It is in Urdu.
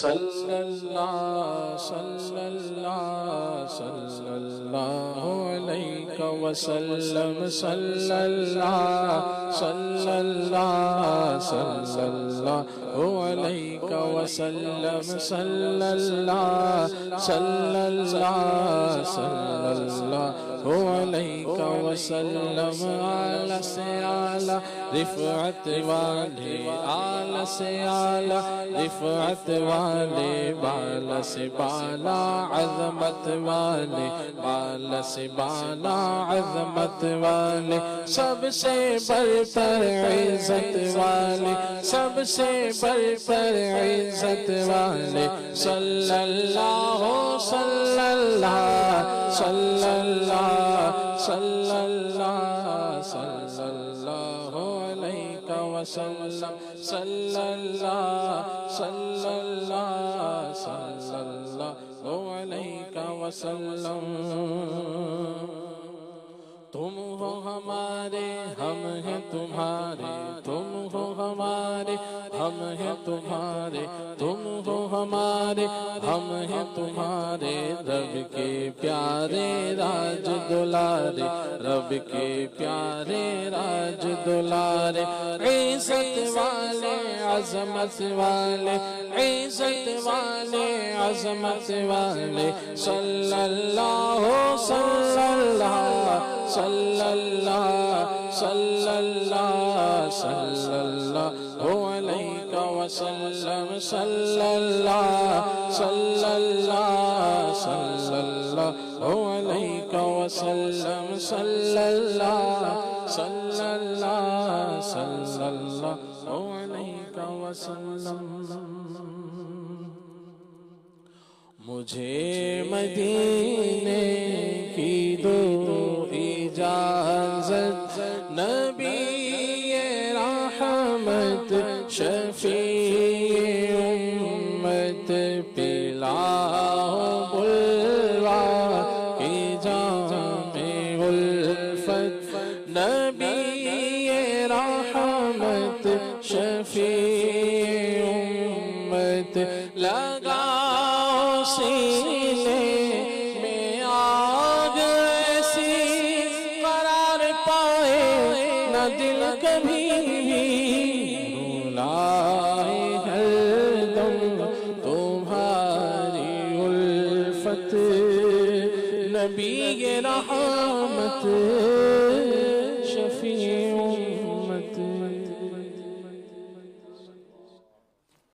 صلی اللہ صلی اللہ صلی اللہ علیہ وسلم صلی اللہ صلی اللہ صلی اللہ علیہ وسلم صلی اللہ صلی اللہ صلی اللہ علیہ وسلم اعلی سے اعلی رفعت والے اعلی سے اعلی رفعت والے بالا سے بالا عظمت والے بالا سے بالا عظمت والے سب سے برتر عزت والے سب سے برتر عزت والے صلی اللہ صلی اللہ صلی اللہ صلی اللہ صلی اللہ علیہ وسلم صلی اللہ صلی اللہ صلی اللہ علیہ وسلم تم ہو ہمارے ہم ہیں تمہارے تم ہو ہمارے ہم ہیں تمہارے تم ہو ہمارے ہم ہیں تمہارے رب کے پیارے راج دلارے رب کے پیارے راج دلارے عزت والے عظمت والے عزت والے عظمت والے صلی اللہ صلی اللہ صلی اللہ صلی اللہ صلی اللہ علیہ وسلم صلی اللہ صلی اللہ صلی اللہ علیہ وسلم صلی اللہ صلی اللہ صلی اللہ علیہ وسلم مجھے مدینے کی دو اجازت نبی رحمت شفیع امت پلاؤ بلوا کی جام الفت نبی رحمت شفیع امت لگاؤ سینے میں آگ ایسی قرار پائے نہ دل کبھی رولائے ہر دم تمہاری الفت نبی رحمت